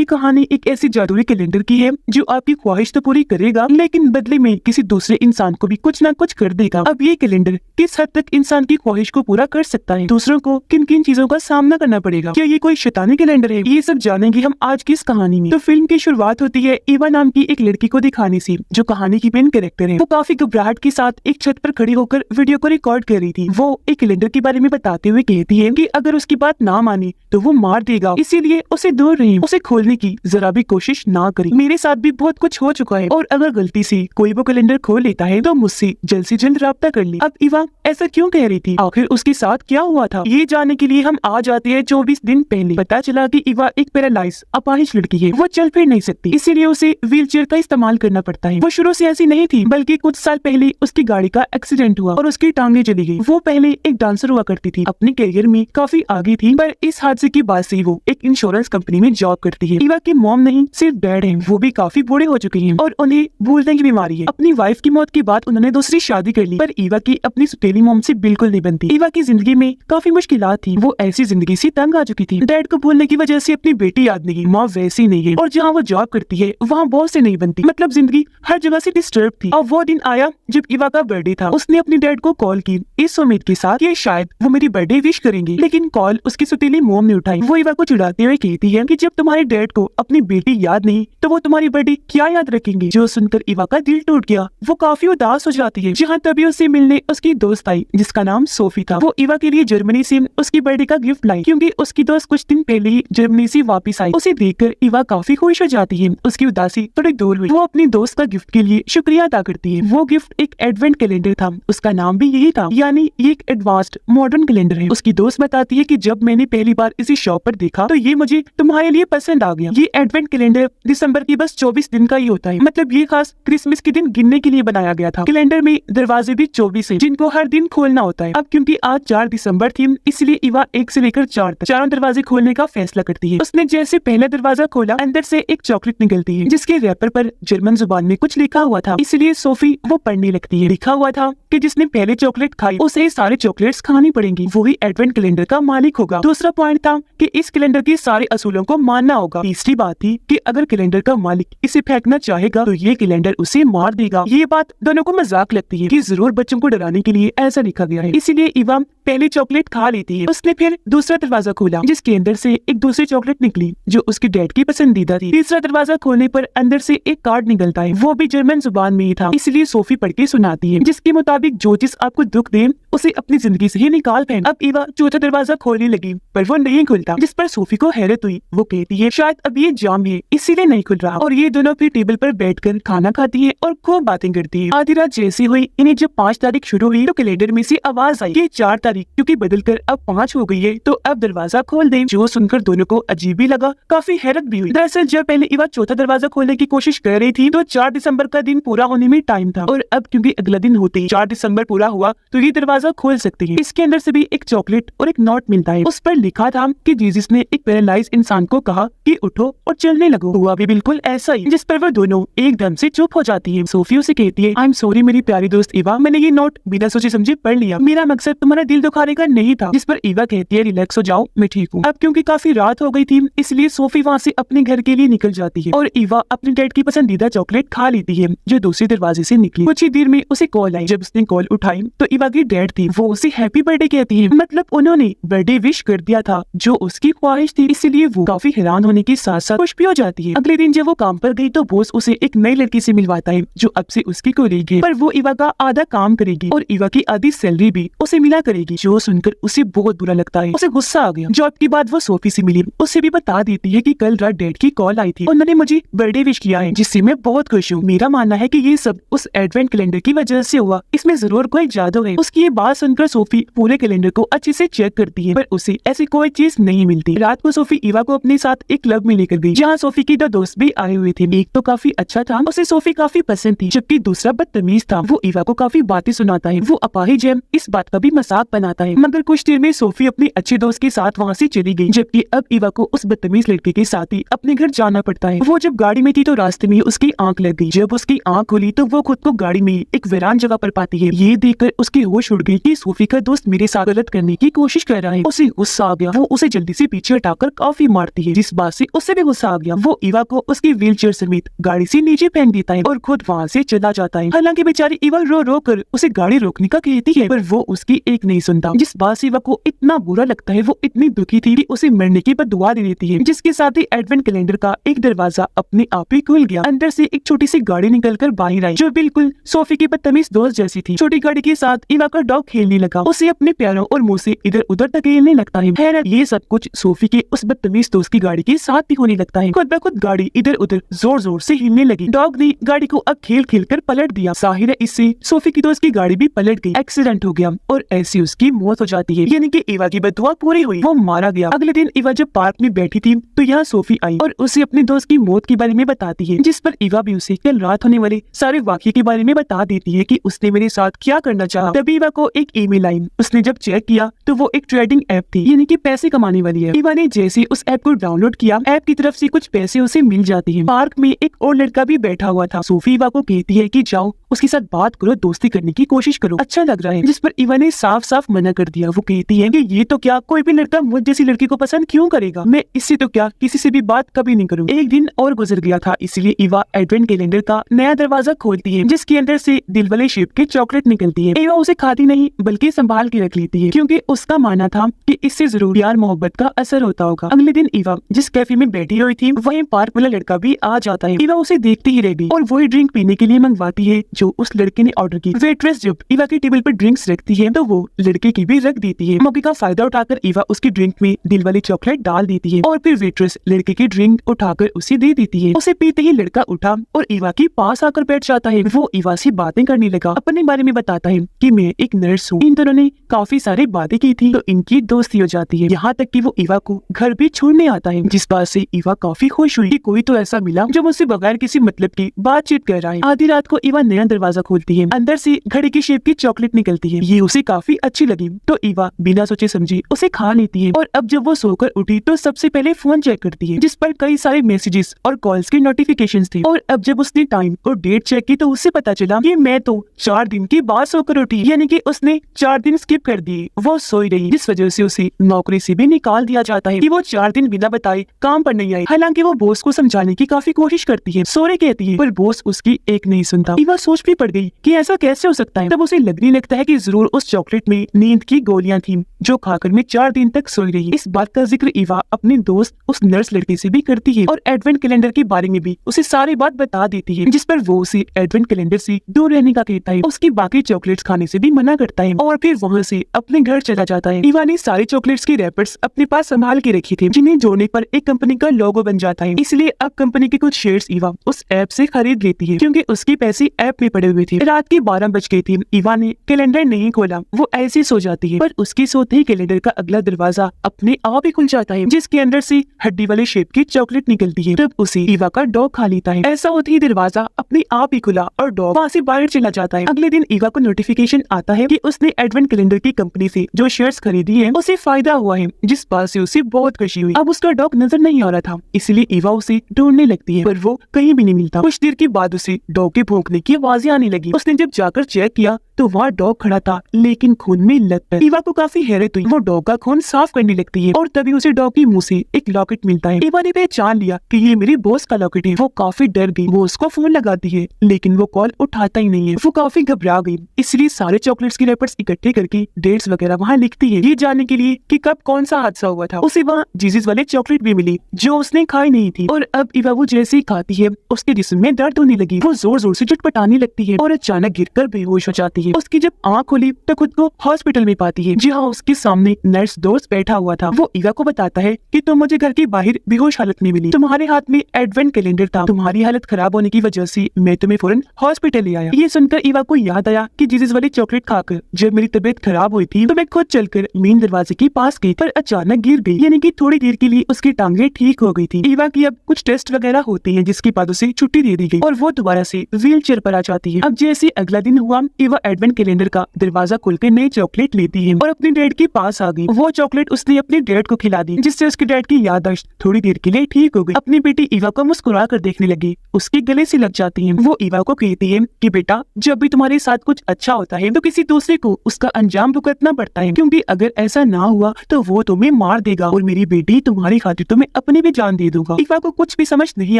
ये कहानी एक ऐसी जादुई कैलेंडर की है जो आपकी ख्वाहिश तो पूरी करेगा लेकिन बदले में किसी दूसरे इंसान को भी कुछ ना कुछ कर देगा। अब ये कैलेंडर किस हद तक इंसान की ख्वाहिश को पूरा कर सकता है, दूसरों को किन किन चीजों का सामना करना पड़ेगा, क्या ये कोई शैतानी कैलेंडर है, ये सब जानेंगे हम आज की इस कहानी में। तो फिल्म की शुरुआत होती है ईवा नाम की एक लड़की को दिखाने से जो कहानी की मेन कैरेक्टर है। वो काफी घबराहट के साथ एक छत पर खड़ी होकर वीडियो को रिकॉर्ड कर रही थी। वो एक कैलेंडर के बारे में बताते हुए कहती है कि अगर उसकी बात ना माने तो वो मार देगा, इसीलिए उसे दूर रही, उसे खोलने की जरा भी कोशिश ना करें। मेरे साथ भी बहुत कुछ हो चुका है और अगर गलती से कोई वो कैलेंडर खोल लेता है तो मुझसे जल्द से जल्द राब्ता कर ले। अब ईवा ऐसा क्यों कह रही थी, आखिर उसके साथ क्या हुआ था, ये जानने के लिए हम आ जाते हैं 24 दिन पहले। पता चला कि ईवा एक पैरालाइज अपाहिज लड़की है, वो चल फिर नहीं सकती, इसीलिए उसे व्हीलचेयर का इस्तेमाल करना पड़ता है। वो शुरू से ऐसी नहीं थी, बल्कि कुछ साल पहले उसकी गाड़ी का एक्सीडेंट हुआ और उसकी टांगे चली गई। वो पहले एक डांसर हुआ करती थी, अपने करियर में काफी आगे थी, पर इस हादसे के बाद से वो एक इंश्योरेंस कंपनी में जॉब करती है। ईवा की मॉम नहीं सिर्फ डैड है, वो भी काफी बूढ़े हो चुके हैं और उन्हें भूलने की बीमारी है। अपनी वाइफ की मौत के बाद उन्होंने दूसरी शादी कर ली, पर ईवा की अपनी सुतेली मॉम से बिल्कुल नहीं बनती। ईवा की जिंदगी में काफी मुश्किलात थी, वो ऐसी जिंदगी से तंग आ चुकी थी। डैड को भूलने की वजह से अपनी बेटी याद नहीं, माँ वैसी नहीं है और जहाँ वो जॉब करती है वहाँ बॉस से नहीं बनती, मतलब जिंदगी हर जगह से डिस्टर्ब थी। और वो दिन आया जब ईवा का बर्थडे था। उसने अपने डैड को कॉल की इस उम्मीद के साथ कि शायद वो मेरी बर्थडे विश करेंगे, लेकिन कॉल उसकी सुतीली मॉम ने उठाई। वो ईवा को चिढ़ाते हुए कहती है कि जब तुम्हारे डैड को अपनी बेटी याद नहीं तो वो तुम्हारी बर्थडे क्या याद रखेंगे। जो सुनकर ईवा का दिल टूट गया, वो काफी उदास हो जाती है। जहाँ तभी उससे मिलने उसकी दोस्त आई जिसका नाम सोफी था। वो ईवा के लिए जर्मनी से उसकी बर्थडे का गिफ्ट लाई क्योंकि उसकी दोस्त कुछ दिन पहले ही जर्मनी से वापस आई। उसे देखकर ईवा काफी खुश हो जाती है, उसकी उदासी थोड़ी दूर हुई। वो अपनी दोस्त का गिफ्ट के लिए शुक्रिया अदा करती है। वो गिफ्ट एक एडवेंट कैलेंडर था, उसका नाम भी यही था, यानी ये एक एडवांस्ड मॉडर्न कैलेंडर है। उसकी दोस्त बताती है कि जब मैंने पहली बार इसी शॉप पर देखा तो ये मुझे तुम्हारे लिए पसंद आ गया। ये एडवेंट कैलेंडर दिसंबर की बस 24 दिन का ही होता है, मतलब ये खास क्रिसमस के दिन गिनने के लिए बनाया गया था। कैलेंडर में दरवाजे भी 24 है जिनको हर दिन खोलना होता है। अब क्योंकि आज 4 दिसंबर थी, इसलिए ईवा 1 से लेकर 4 तक चारों दरवाजे खोलने का फैसला करती है। उसने जैसे पहला दरवाजा खोला, अंदर से एक चॉकलेट निकलती है जिसके रैपर पर जर्मन जुबान में कुछ लिखा हुआ था, इसलिए सोफी वो पढ़ने लगती है। लिखा हुआ था कि जिसने पहले चॉकलेट खाई उसे सारे चॉकलेट्स खानी पड़ेंगी, वही एडवेंट कैलेंडर का मालिक होगा। दूसरा पॉइंट था कि इस कैलेंडर के सारे असूलों को मानना होगा। तीसरी बात थी कि अगर कैलेंडर का मालिक इसे फेंकना चाहेगा तो ये कैलेंडर उसे मार देगा। ये बात दोनों को मजाक लगती है कि जरूर बच्चों को डराने के लिए ऐसा लिखा गया है, इसीलिए ईवा पहली चॉकलेट खा लेती है। उसने फिर दूसरा दरवाजा खोला जिसके अंदर से एक दूसरी चॉकलेट निकली जो उसके डैड की पसंदीदा थी। तीसरा दरवाजा खोलने पर अंदर से एक कार्ड निकलता है, वो भी जर्मन जुबान में ही था, इसलिए सोफी पढ़ के सुनाती है जिसके मुताबिक जो चीज आपको दुख दे उसे अपनी जिंदगी से ही निकाल फेंक। अब ईवा चौथा दरवाजा खोलने लगी पर वो नहीं खुलता, जिस पर सोफी को हैरत हुई। वो कहती है शायद अब ये जाम है इसीलिए नहीं खुल रहा, और ये दोनों फिर टेबल पर बैठकर खाना खाती है और खूब बातें करती है। आधी रात जैसी हुई, इन्हें जब 5 तारीख शुरू हुई तो कैलेंडर में से आवाज आई कि 4 तारीख क्योंकि बदलकर अब 5 हो गई है तो अब दरवाजा खोल दे। जो सुनकर दोनों को अजीब भी लगा, काफी हैरत भी हुई। दरअसल जब पहले ईवा चौथा दरवाजा खोलने की कोशिश कर रही थी तो 4 दिसंबर का दिन पूरा होने में टाइम था, और अब क्योंकि अगला दिन होते ही 4 दिसंबर पूरा हुआ तो ये दरवाजा खोल सकती है। इसके अंदर से भी एक चॉकलेट और एक नोट मिलता है, उस पर लिखा था कि जीसस ने एक पैरालाइज इंसान को कहा कि उठो और चलने लगो। हुआ भी बिल्कुल ऐसा ही, जिस पर वो दोनों एकदम से चुप हो जाती है। सोफी उसे कहती है आई एम सॉरी मेरी प्यारी दोस्त ईवा, मैंने ये नोट बिना सोचे समझे पढ़ लिया, मेरा मकसद तुम्हारा दिल दुखाने का नहीं था। जिस पर ईवा कहती है रिलैक्स हो जाओ, मैं ठीक हूँ। अब क्योंकि काफी रात हो गई थी इसलिए सोफी वहाँ से अपने घर के लिए निकल जाती है और ईवा अपने डैड की पसंदीदा चॉकलेट खा लेती है जो दूसरे दरवाजे से निकली। कुछ ही देर में उसे कॉल आई। जब उसने कॉल उठाई तो ईवा की डैड थी, वो उसे हैप्पी बर्थडे कहती है, मतलब उन्होंने बर्थडे विश कर दिया था जो उसकी ख्वाहिश थी, इसलिए वो काफी हैरान होने के साथ साथ खुश भी हो जाती है। अगले दिन जब वो काम पर गई तो बॉस उसे एक नई लड़की से मिलवाता है जो अब से उसकी कोलीग है, पर वो ईवा का आधा काम करेगी और ईवा की आधी सैलरी भी उसे मिला करेगी। जो सुनकर उसे बहुत बुरा लगता है, उसे गुस्सा आ गया। जॉब के बाद वो सोफी से मिली, उसे भी बता देती है कि कल रात डैड की कॉल आई थी, उन्होंने मुझे बर्थडे विश किया है जिससे मैं बहुत खुश हूँ। मेरा मानना है कि ये सब उस एडवेंट कैलेंडर की वजह से हुआ, इसमें जरूर कोई जादू है। उसकी ये बात सुनकर सोफी पूरे कैलेंडर को अच्छे से चेक करती है पर उसे ऐसी कोई चीज नहीं मिलती। रात को सोफी ईवा को अपने साथ एक क्लब में लेकर गई जहाँ सोफी की 2 दोस्त भी आए हुए थे। एक तो काफी अच्छा था, उसे सोफी काफी पसंद थी, जबकि दूसरा बदतमीज था। वो ईवा को काफी बातें सुनाता है, वो अपाहिज है, इस बात का भी मजाक प्लान आता है, मगर कुछ देर में सोफी अपने अच्छे दोस्त के साथ वहाँ से चली गई, जबकि अब ईवा को उस बदतमीज लड़के के साथ ही अपने घर जाना पड़ता है। वो जब गाड़ी में थी तो रास्ते में उसकी आंख लग गई। जब उसकी आंख खुली तो वो खुद को गाड़ी में एक वीरान जगह पर पाती है। ये देखकर उसकी होश उड़ गई कि सोफी का दोस्त मेरे साथ गलत करने की कोशिश कर रहा है। उसे गुस्सा आ गया। वो उसे जल्दी से पीछे हटाकर काफी मारती है, जिस बात से उससे भी गुस्सा आ गया। वो ईवा को उसकी व्हीलचेयर समेत गाड़ी से नीचे फेंक देता है और खुद वहाँ से चला जाता है। हालांकि बेचारी ईवा रो रो कर उसे गाड़ी रोकने का कहती है, पर वो उसकी एक नहीं सुनता, जिस बात से ईवा को इतना बुरा लगता है। वो इतनी दुखी थी कि उसे मरने की बददुआ दे देती है, जिसके साथ ही एडवेंट कैलेंडर का एक दरवाजा अपने आप ही खुल गया। अंदर से एक छोटी सी गाड़ी निकलकर बाहर आई, जो बिल्कुल सोफी की बदतमीज दोस्त जैसी थी। छोटी गाड़ी के साथ ईवा का डॉग खेलने लगा, उसे अपने प्यारों और मुंह से इधर उधर धकेलने लगता है। खैर ये सब कुछ सोफी के उस बदतमीज दोस्त की गाड़ी के साथ भी होने लगता है। खुद ब खुद गाड़ी इधर उधर जोर जोर से हिलने लगी। डॉग ने गाड़ी को अब खेल खेल कर पलट दिया। जाहिर है इससे सोफी की दोस्त की गाड़ी भी पलट गई। एक्सीडेंट हो गया और ऐसी उसकी मौत हो जाती है, यानी कि ईवा की बददुआ पूरी हुई, वो मारा गया। अगले दिन ईवा जब पार्क में बैठी थी तो यहाँ सोफी आई और उसे अपने दोस्त की मौत के बारे में बताती है, जिस पर ईवा भी उसे कल रात होने वाले सारे वाकये के बारे में बता देती है कि उसने मेरे साथ क्या करना चाहा। तभी ईवा को एक ईमेल आई। उसने जब चेक किया तो वो एक ट्रेडिंग ऐप थी, यानी कि पैसे कमाने वाली है। ईवा ने जैसे उस ऐप को डाउनलोड किया, ऐप की तरफ से कुछ पैसे उसे मिल जाते हैं। पार्क में एक और लड़का भी बैठा हुआ था। सोफी ईवा को कहती है कि जाओ उसके साथ बात करो, दोस्ती करने की कोशिश करो, अच्छा लग रहा है, जिस पर ईवा ने साफ साफ मना कर दिया। वो कहती है कि ये तो क्या, कोई भी लड़का मुझ जैसी लड़की को पसंद क्यों करेगा, मैं इससे तो क्या किसी से भी बात कभी नहीं करूँ। एक दिन और गुजर गया था, इसलिए ईवा एडवेंट कैलेंडर का नया दरवाजा खोलती है, जिसके अंदर से दिल वाले शेप की चॉकलेट निकलती है। ईवा उसे खाती नहीं बल्कि संभाल के रख लेती है, क्योंकि उसका मानना था कि इससे जरूर प्यार मोहब्बत का असर होता होगा। अगले दिन ईवा जिस कैफे में बैठी हुई थी वहीं पार्क वाला लड़का भी आ जाता है। ईवा उसे देखती ही रह गई और वही ड्रिंक पीने के लिए मंगवाती है जो उस लड़के ने ऑर्डर की। वेट्रेस जब ईवा की टेबल पर ड्रिंक्स रखती है तो वो लड़के की भी रख देती है। मौके का फायदा उठाकर ईवा उसकी ड्रिंक में दिल वाली चॉकलेट डाल देती है और फिर वेट्रेस लड़के की ड्रिंक उठाकर उसे दे देती है। उसे पीते ही लड़का उठा और ईवा के पास आकर बैठ जाता है। वो ईवा से बातें करने लगा, अपने बारे में बताता है कि मैं एक नर्स हूँ। इन दोनों ने काफी सारी बातें की थी तो इनकी दोस्ती हो जाती है, यहाँ तक कि वो ईवा को घर भी छोड़ने आता है, जिस बात से ईवा काफी खुश हुई कि कोई तो ऐसा मिला जो मुझसे बगैर किसी मतलब की बातचीत कर रहा है। आधी रात को ईवा नया दरवाजा खोलती है, अंदर से घड़ी की शेप की चॉकलेट निकलती है। ये उसे काफी अच्छी लगी तो ईवा बिना सोचे समझे उसे खा लेती है। और अब जब वो सोकर उठी तो सबसे पहले फोन चेक करती है, जिस पर कई सारे मैसेजेस और कॉल्स के नोटिफिकेशंस थे। और अब जब उसने टाइम और डेट चेक की तो उससे पता चला कि मैं तो 4 दिन के बाद सोकर उठी, यानी कि उसने 4 दिन स्किप कर दिए। वो सोई रही, जिस वजह से उसे नौकरी से भी निकाल दिया जाता है कि वो 4 दिन बिना बताए काम पर नहीं आई। हालांकि वो बॉस को समझाने की काफी कोशिश करती है, सोरे कहती है, पर बॉस उसकी एक नहीं सुनता। ईवा सोच भी पड़ गई कि ऐसा कैसे हो सकता है। तब उसे लगने लगता है कि जरूर उस चॉकलेट में नींद की गोलियां थी जो खाकर मैं 4 दिन तक सोई रही। इस बात का जिक्र ईवा अपने दोस्त उस नर्स लड़की से भी करती है और एडवेंट कैलेंडर के बारे में भी उसे सारी बात बता देती है, जिस पर वो उसे एडवेंट कैलेंडर से दूर रहने का कहता है, उसकी बाकी चॉकलेट्स खाने से भी मना करता है और फिर वहाँ से अपने घर चला जाता है। ईवा ने सारी चॉकलेट्स की रैपर्स अपने पास संभाल के रखी थी, जिन्हें जोड़ने पर एक कंपनी का लोगो बन जाता है। इसलिए अब कंपनी के कुछ शेयर्स ईवा उस ऐप से खरीद लेती है, क्योंकि उसके पैसे ऐप में पड़े हुए थे। रात के 12 बज गई थी। ईवा ने कैलेंडर नहीं खोला, वो ऐसे सो जाती है, पर उसकी सोते ही कैलेंडर का अगला दरवाजा अपने आप ही खुल जाता है, जिसके अंदर से हड्डी वाले शेप की चॉकलेट निकलती है। तब उसे ईवा का डॉग खा लेता है। ऐसा होते ही दरवाजा अपने आप ही खुला और डॉग वहाँ से बाहर चला जाता है। अगले दिन ईवा को नोटिफिकेशन आता है कि उसने एडवेंट कैलेंडर की कंपनी से जो शेयर्स खरीदी है उसे फायदा हुआ है, जिस बात से उसे बहुत खुशी हुई। अब उसका डॉग नजर नहीं आ रहा था, इसलिए ईवा उसे ढूंढने लगती है, पर वो कहीं भी नहीं मिलता। कुछ देर के बाद उसे डॉग के भौंकने की आवाजें आने लगी। उसने जब जाकर चेक किया तो वहाँ डॉग खड़ा था, लेकिन खून में लथपथ। ईवा को काफी हैरत हुई। वो डॉग का खून साफ करने लगती है और तभी उसे डॉग के मुंह से एक लॉकेट मिलता है। ईवा ने पहचान लिया कि ये मेरे बॉस का लॉकेट है। वो काफी डर गई। वो उसको फोन लगाती है, लेकिन वो कॉल उठाता ही नहीं है। वो काफी घबरा गई, इसलिए सारे चॉकलेट्स की रैपर्स इकट्ठे करके डेट्स वगैरह वहाँ लिखती है, ये जानने के लिए कि कब कौन सा हादसा हुआ था। उसे वहाँ जीजीस वाले चॉकलेट भी मिली जो उसने खाई नहीं थी। और अब ईवा वो जैसे ही खाती है उसके जिस्म में दर्द होने लगी। वो जोर जोर से चटपटाने लगती है और अचानक गिरकर बेहोश हो जाती है। उसकी जब आँख खुली तो खुद को हॉस्पिटल में पाती है, जहाँ उसके सामने नर्स दोस्त बैठा हुआ था। वो ईवा को बताता है कि तुम मुझे घर के बाहर बेहोश हालत में मिली, तुम्हारे हाथ में एडवेंट कैलेंडर था, तुम्हारी हालत खराब होने की वजह से मैं तुम्हें फौरन हॉस्पिटल ले आया। ये सुनकर ईवा को याद आया कि जीसस वाली चॉकलेट खाकर जब मेरी तबीयत खराब हुई थी तो मैं खुद चलकर मेन दरवाजे के पास गई, पर अचानक गिर गई, यानी कि थोड़ी देर के लिए उसकी टांगे ठीक हो गई थी। ईवा की अब कुछ टेस्ट वगैरह होते हैं, जिसके बाद उसे छुट्टी दे दी गई और वो दोबारा से व्हील चेयर पर आ जाती है। अब जैसे अगला दिन हुआ, ईवा एडवेंट कैलेंडर का दरवाजा खोलकर नई चॉकलेट चॉकलेट लेती है और अपने डैड के पास आ गई। वो चॉकलेट उसने अपने डैड को खिला दी, जिससे उसके डैड की याददाश्त थोड़ी देर के लिए ठीक हो गई। अपनी बेटी ईवा को मुस्कुरा कर देखने लगी, उसके गले से लग जाती है। वो ईवा को कहती है कि बेटा, जब भी तुम्हारे साथ कुछ अच्छा होता है तो किसी दूसरे को उसका अंजाम भुगतना पड़ता है, क्योंकि अगर ऐसा ना हुआ तो वो तुम्हें मार देगा और मेरी बेटी तुम्हारी खातिर तो मैं अपनी भी जान दे दूंगा। ईवा को कुछ भी समझ नहीं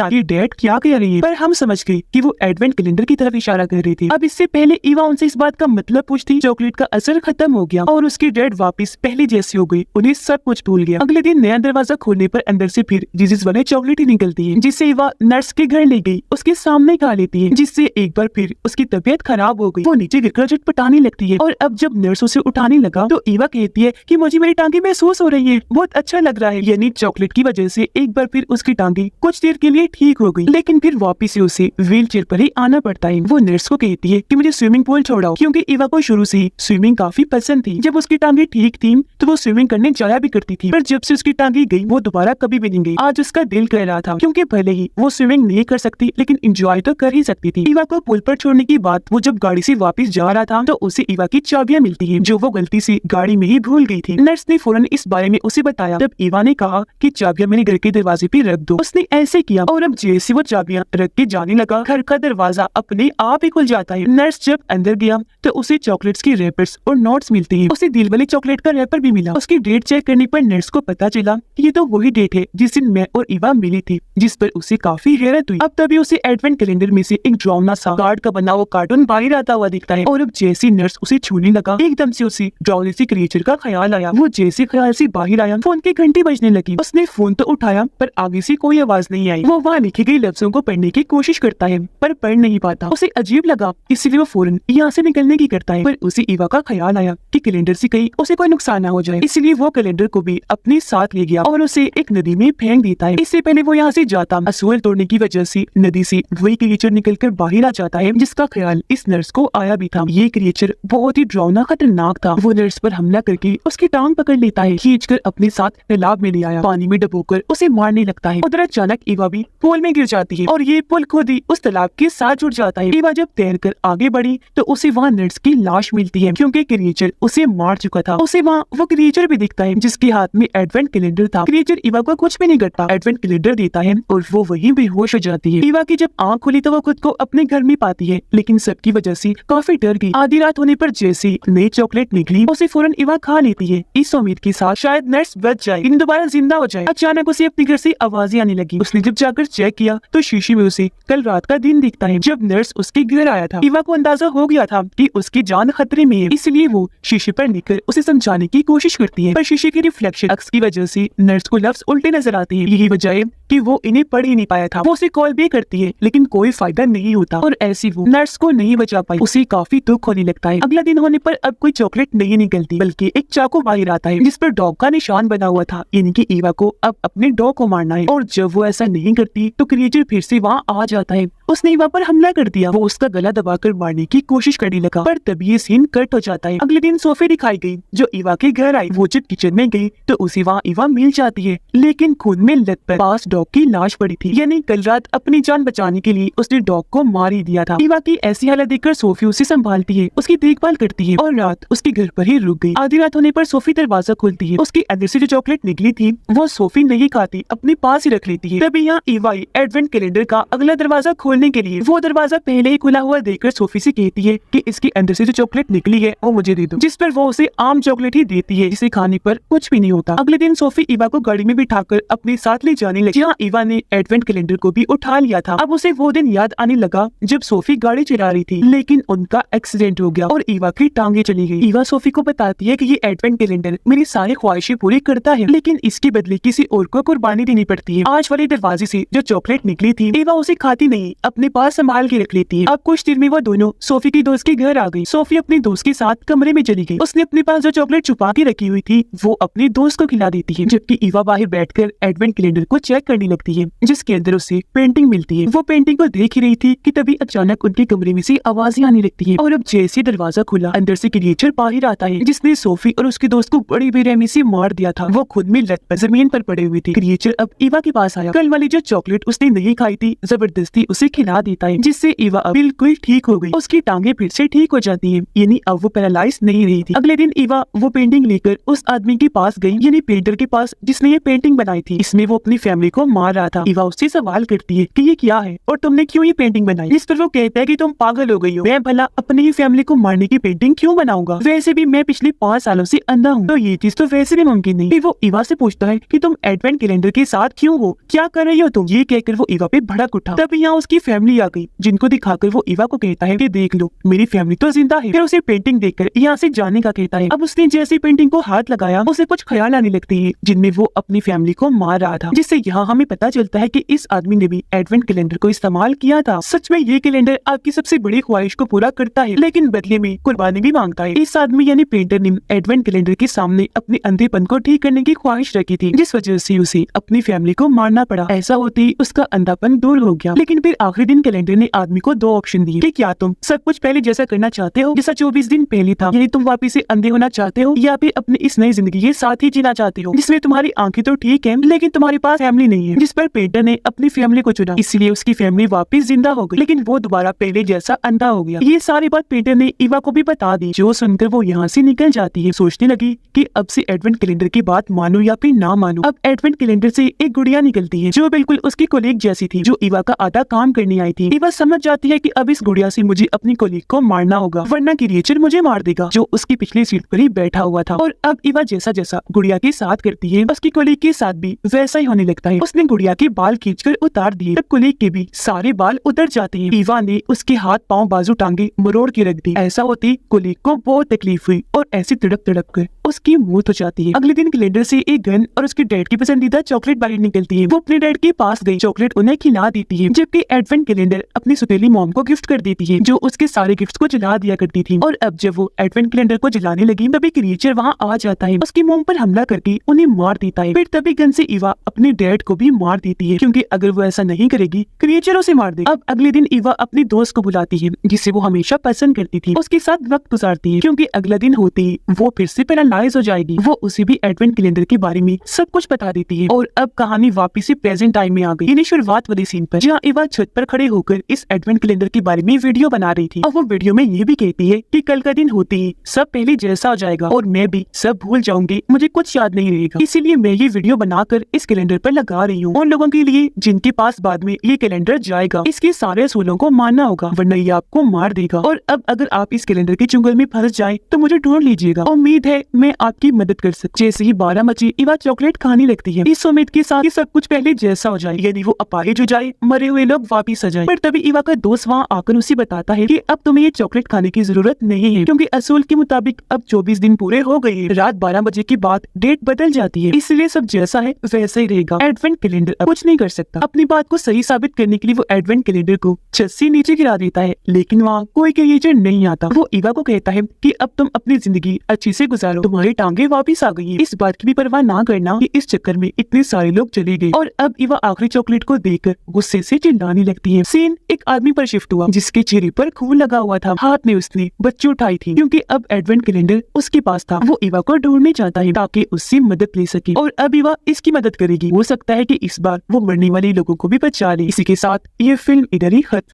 आ रही डैड क्या कह रही है, पर हम समझ गए कि वो एडवेंट कैलेंडर की तरफ इशारा कर रही थी। अब इससे पहले ईवा उनसे इस बात का मतलब पूछती, चॉकलेट का असर खत्म हो गया और उसकी डैड वापस पहले जैसी हो गई, उन्हें सब कुछ भूल गया। अगले दिन नया दरवाजा खोलने पर अंदर से फिर जीसस वाले चॉकलेट ही निकलती है, जिससे ईवा नर्स के घर ले गई, उसके सामने खा लेती है, जिससे एक बार फिर उसकी तबीयत खराब हो गई। वो नीचे गिरकर झटपटाने लगती है और अब जब नर्स उसे उठाने लगा तो ईवा कहती है कि मुझे मेरी टांगे महसूस हो रही है, बहुत अच्छा लग रहा है। यानी चॉकलेट की वजह से एक बार फिर उसकी टांगे कुछ देर के लिए ठीक हो गई, लेकिन फिर वापस से उसे व्हील चेयर पर ही आना पड़ता है। वो नर्स को कहती है कि मुझे स्विमिंग पूल छोड़ाओ, क्योंकि ईवा को शुरू से ही स्विमिंग काफी पसंद थी। जब उसकी टांगे ठीक थी तो वो स्विमिंग करने जाया भी करती थी, पर जब से उसकी टांगे गई वो दोबारा कभी भी नहीं गई। आज उसका दिल कह रहा था, क्योंकि भले ही वो स्विमिंग नहीं कर सकती लेकिन एंजॉय तो कर ही सकती थी। ईवा को पुल पर छोड़ने की बात वो जब गाड़ी से वापस जा रहा था तो उसे ईवा की चाबियां मिलती है, जो वो गलती से गाड़ी में ही भूल गई थी। नर्स ने फौरन इस बारे में उसे बताया। तब ईवा ने कहा कि चाबियां मेरे घर के दरवाजे पे रख दो। उसने ऐसे किया और अब जैसे वो चाबियां रख के जाने लगा, घर का दरवाजा अपने आप ही खुल जाता है। नर्स जब अंदर गया तो उसे चॉकलेट्स की रैपर्स और नोट्स मिलती है। उसे दिल वाली चॉकलेट का रैपर भी मिला। उसकी डेट चेक करने पर नर्स को पता चला कि ये तो वही डेट है जिस दिन मैं और ईवा मिली थी, जिस पर उसे काफी हैरत हुई। अब तभी उसे एडवेंट कैलेंडर में से एक ड्रावना सा कार्ड का बना हुआ कार्टून बाहर आता हुआ दिखता है और अब जैसी नर्स उसे छूने लगा, एकदम से उसे ड्रावनी सी क्रिएचर का ख्याल आया। वो जैसे ख्याल से बाहर आया, फोन की घंटी बजने लगी। उसने फोन तो उठाया पर आगे से कोई आवाज नहीं आई। वो वहाँ लिखी गई लफ्जों को पढ़ने की कोशिश करता है पर पढ़ नहीं पाता। उसे अजीब लगा, इसलिए वो फौरन यहाँ से निकलने की करता है, पर उसे ईवा का ख्याल आया कि कैलेंडर से कहीं उसे कोई नुकसान न हो जाए, इसलिए वो कैलेंडर को भी अपने साथ ले गया और उसे एक नदी में फेंक देता है। इससे पहले वो यहाँ से जाता, असूल तोड़ने की वजह से नदी से वही क्रिएचर निकलकर बाहर आ जाता है, जिसका ख्याल इस नर्स को आया भी था। ये क्रिएचर बहुत ही डरावना खतरनाक था। वो नर्स पर हमला करके उसकी टांग पकड़ लेता है, खींचकर अपने साथ तालाब में ले आया, पानी में डुबोकर उसे मारने लगता है। उधर अचानक ईवा भी पुल में गिर जाती है और ये पुल खुद ही उस तालाब के साथ जुड़ जाता है। ईवा जब तैरकर आगे बढ़ी तो उसे वहाँ नर्स की लाश मिलती है, क्योंकि क्रिएचर उसे मार चुका था। उसे वहाँ वो क्रिएचर भी दिखता है जिसके हाथ में एडवेंट कैलेंडर था। क्रिएचर ईवा को कुछ भी नहीं करता, एडवेंट कैलेंडर देता है और वो वहीं बेहोश हो जाती है। ईवा की जब आँख खुली तो वो खुद को अपने घर में पाती है, लेकिन सबकी वजह से काफी डर गई। आधी रात होने पर जैसे नई चॉकलेट निकली उसे फौरन ईवा खा लेती है, इस उम्मीद के साथ शायद नर्स बच जाए, इन दोबारा जिंदा हो जाए। अचानक उसे अपने घर से आवाजें आने लगी। उसने जब जाकर चेक किया तो शीशे में उसे कल रात का दिन दिखता है जब नर्स उसके घर आया था। ईवा को अंदाजा हो गया था कि उसकी जान खतरे में है, इसलिए वो शीशे पर निकल उसे समझाने की कोशिश करती है, पर शीशे की रिफ्लेक्शन अक्स की वजह से नर्स को लफ्ज उल्टे नजर आते हैं। यही वजह है कि वो इन्हें पढ़ ही नहीं पाया था। वो उसे कॉल भी करती है लेकिन कोई फायदा नहीं होता और ऐसी वो नर्स को नहीं बचा पाई। उसे काफी दुख होने लगता है। अगला दिन होने पर अब कोई चॉकलेट नहीं निकलती, बल्कि एक चाकू बाहर आता है जिस पर डॉग का निशान बना हुआ था, यानी कि ईवा को अब अपने डॉग को मारना है। और जब वो ऐसा नहीं करती तो क्रिएचर फिर से वहाँ आ जाता है। उसने ईवा पर हमला कर दिया। वो उसका गला दबाकर मारने की कोशिश करने लगा, पर तभी ये सीन कट हो जाता है। अगले दिन सोफी दिखाई गई जो ईवा के घर आई। वो जब किचन में गई तो उसे वहाँ ईवा मिल जाती है, लेकिन खून में लथपथ पास डॉग की लाश पड़ी थी, यानी कल रात अपनी जान बचाने के लिए उसने डॉग को मार ही दिया था। ईवा की ऐसी हालत देखकर सोफी उसे संभालती है, उसकी देखभाल करती है और रात उसके घर पर ही रुक गई। आधी रात होने पर सोफी दरवाजा खोलती है। उसके अंदर से जो चॉकलेट निकली थी वो सोफी नहीं खाती, अपने पास ही रख लेती है। तभी यहाँ ईवा एडवेंट कैलेंडर का अगला दरवाजा खोलने के लिए वो दरवाजा पहले ही खुला हुआ देखकर सोफी से कहती है कि इसके अंदर से जो चॉकलेट निकली है वो मुझे दे दो, जिस पर वो उसे आम चॉकलेट ही देती है जिसे खाने पर कुछ भी नहीं होता। अगले दिन सोफी ईवा को गाड़ी में बिठाकर अपने साथ ले जाने लगी, जहाँ ईवा ने एडवेंट कैलेंडर को भी उठा लिया था। अब उसे वो दिन याद आने लगा जब सोफी गाड़ी चला रही थी, लेकिन उनका एक्सीडेंट हो गया और ईवा की टांगे चली गई। ईवा सोफी को बताती है कि ये एडवेंट कैलेंडर मेरी सारी ख्वाहिशें पूरी करता है, लेकिन इसके बदले किसी और को कुर्बानी देनी पड़ती है। आज वाले दरवाजे से जो चॉकलेट निकली थी ईवा उसे खाती नहीं, अपने पास संभाल के रख लेती है। अब कुछ देर में वो दोनों सोफी की दोस्त के घर आ गई। सोफी अपने दोस्त के साथ कमरे में चली गई। उसने अपने पास जो चॉकलेट छुपा के रखी हुई थी वो अपने दोस्त को खिला देती है, जबकि ईवा बाहर बैठकर एडवेंट कैलेंडर को चेक करने लगती है, जिसके अंदर उसे पेंटिंग मिलती है। वो पेंटिंग को देख ही रही थी कि तभी अचानक उनके कमरे में से आवाजें आने लगती है और अब जैसे दरवाजा खुला अंदर से क्रिएचर बाहर आता है, जिसने सोफी और उसके दोस्त को बड़ी बेरहमी से मार दिया था। वो खुद में लटपट जमीन पर पड़े हुए थे। क्रिएचर अब ईवा के पास आया। कल वाली जो चॉकलेट उसने नहीं खाई थी जबरदस्ती उसे खिला देता है, जिससे इवा अब बिल्कुल ठीक हो गई। उसकी टांगे फिर से ठीक हो जाती है, यानी अब वो पैरालाइज नहीं रही थी। अगले दिन इवा वो पेंटिंग लेकर उस आदमी के पास गई, यानी पेंटर के पास, जिसने ये पेंटिंग बनाई थी। इसमें वो अपनी फैमिली को मार रहा था। इवा उससे सवाल करती है कि ये क्या है और तुमने क्यों ये पेंटिंग बनाई। इस पर वो कहता है कि तुम पागल हो गई हो, मैं भला अपनी ही फैमिली को मारने की पेंटिंग क्यों बनाऊंगा, वैसे भी मैं पिछले 5 सालों से अंधा हूँ, तो ये चीज तो वैसे भी मुमकिन नहीं। फिर वो इवा से पूछता है कि तुम एडवेंट कैलेंडर के साथ क्यों हो, क्या कर रही हो तुम। ये कहकर वो इवा पे भड़क उठा। तब यहाँ उसकी फैमिली आ गई, जिनको दिखाकर वो इवा को कहता है कि देख लो मेरी फैमिली तो जिंदा है। फिर उसे पेंटिंग देखकर यहाँ से जाने का कहता है। अब उसने जैसे पेंटिंग को हाथ लगाया, उसे कुछ ख्याल आने लगती है जिनमें वो अपनी फैमिली को मार रहा था, जिससे यहाँ हमें पता चलता है कि इस आदमी ने भी एडवेंट कैलेंडर को इस्तेमाल किया था। सच में ये कैलेंडर आपकी सबसे बड़ी ख्वाहिश को पूरा करता है, लेकिन बदले में कुर्बानी भी मांगता है। इस आदमी यानी पेंटर ने एडवेंट कैलेंडर के सामने अपने अंधेपन को ठीक करने की ख्वाहिश रखी थी, जिस वजह से उसे अपनी फैमिली को मारना पड़ा। ऐसा होते ही उसका अंधापन दूर हो गया। लेकिन फिर आखिरी दिन कैलेंडर ने आदमी को 2 ऑप्शन दिए कि क्या तुम सब कुछ पहले जैसा करना चाहते हो, जैसा 24 दिन पहले था, यानी तुम वापिस से अंधे होना चाहते हो, या फिर अपनी इस नई जिंदगी के साथ ही जीना चाहते हो, जिसमें तुम्हारी आंखें तो ठीक है लेकिन तुम्हारे पास फैमिली नहीं है। जिस पर पेंटर ने अपनी फैमिली को चुना, इसलिए उसकी फैमिली वापस जिंदा हो गई, लेकिन वो दोबारा पहले जैसा अंधा हो गया। ये सारी बात पेंटर ने इवा को भी बता दी, जो सुनकर वो यहाँ से निकल जाती है। सोचने लगी कि अब से एडवेंट कैलेंडर की बात मानो या फिर ना मानो। अब एडवेंट कैलेंडर से एक गुड़िया निकलती है, जो बिल्कुल उसकी कोलीग जैसी थी, जो इवा का आधा काम करने आई थी। इवा समझ जाती है कि अब इस गुड़िया से मुझे अपनी कोलीग को मारना होगा, वरना क्रिएचर मुझे मार देगा, जो उसकी पिछली सीट पर ही बैठा हुआ था। और अब इवा जैसा जैसा गुड़िया के साथ करती है, उसकी कोलीग के साथ भी वैसा ही होने लगता है। उसने गुड़िया के बाल खींचकर उतार दिए, तब कोलीग के भी सारे बाल उतर जाते हैं। इवा ने उसके हाथ पाँव बाजू टांगे मरोड़ के रख दी। ऐसा होती कोलीग को बहुत तकलीफ हुई और ऐसी तड़प तड़प कर उसकी मौत हो जाती है। अगले दिन कैलेंडर से एक गन और उसके डैड की पसंदीदा चॉकलेट बाहर निकलती है। वो अपने डैड के पास गई, चॉकलेट उन्हें खिला देती है, जबकि एडवेंट कैलेंडर अपनी सुतेली मॉम को गिफ्ट कर देती है, जो उसके सारे गिफ्ट्स को जला दिया करती थी। और अब जब वो एडवेंट कैलेंडर को जलाने लगी, तभी क्रिएचर वहाँ आ जाता है, उसकी मॉम पर हमला करके उन्हें मार देता है। फिर तभी गन से इवा अपने डैड को भी मार देती है, क्योंकि अगर वो ऐसा नहीं करेगी क्रिएचर उसे मार दे। अब अगले दिन इवा अपनी दोस्त को बुलाती है, जिसे वो हमेशा पसंद करती थी, उसके साथ वक्त गुजारती है, क्योंकि अगला दिन होते ही वो फिर से पैरालाइज हो जाएगी। वो उसे भी एडवेंट कैलेंडर के बारे में सब कुछ बता देती है। और अब कहानी वापस से प्रेजेंट टाइम में आ गई, यानी शुरुआत वाली सीन पर, जहाँ इवा छत पर खड़े होकर इस एडवेंट कैलेंडर के बारे में वीडियो बना रही थी। और वो वीडियो में ये भी कहती है कि कल का दिन होते ही सब पहले जैसा हो जाएगा और मैं भी सब भूल जाऊंगी, मुझे कुछ याद नहीं रहेगा। इसीलिए मैं ये वीडियो बनाकर इस कैलेंडर पर लगा रही हूँ, उन लोगों के लिए जिनके पास बाद में ये कैलेंडर जाएगा। इसके सारे असूलों को मानना होगा, वरना ये आपको मार देगा। और अब अगर आप इस कैलेंडर के चुंगल में फंस जाए तो मुझे ढूंढ लीजिएगा, उम्मीद है मैं आपकी मदद कर सकती। जैसे ही 12 बजे इवा चॉकलेट खाने लगती है, इस उम्मीद के साथ कि सब कुछ पहले जैसा हो जाए, यानी वो अपाहिज हो जाए, मरे हुए लोग वापिस आ जाए। पर तभी इवा का दोस्त वहाँ आकर उसे बताता है कि अब तुम्हें ये चॉकलेट खाने की जरूरत नहीं है, क्योंकि असूल के मुताबिक अब 24 दिन पूरे हो गए हैं। रात 12 बजे के बाद डेट बदल जाती है, इसलिए सब जैसा है वैसा ही रहेगा। एडवेंट कैलेंडर अब कुछ नहीं कर सकता। अपनी बात को सही साबित करने के लिए वो एडवेंट कैलेंडर को छत से नीचे गिरा देता है, लेकिन वहाँ कोई क्रिएचर नहीं आता। वो इवा को कहता है कि अब तुम अपनी जिंदगी अच्छी से गुजारो, तुम्हारी टांगे वापिस आ गई है। इस बात की भी परवाह ना करना कि इस चक्कर में इतने सारे लोग चले गए। और अब इवा आखिरी चॉकलेट को देखकर गुस्से से चिल्लाने लगती है। सीन एक आदमी पर शिफ्ट हुआ, जिसके चेहरे पर खून लगा हुआ था, हाथ में उसने बच्ची उठाई थी, क्योंकि अब एडवेंट कैलेंडर उसके पास था। वो इवा को ढूंढने चाहता है ताकि उससे मदद ले सके, और अब इवा इसकी मदद करेगी। हो सकता है कि इस बार वो मरने वाले लोगों को भी बचा ले। इसी के साथ ये फिल्म इधर ही खत्म।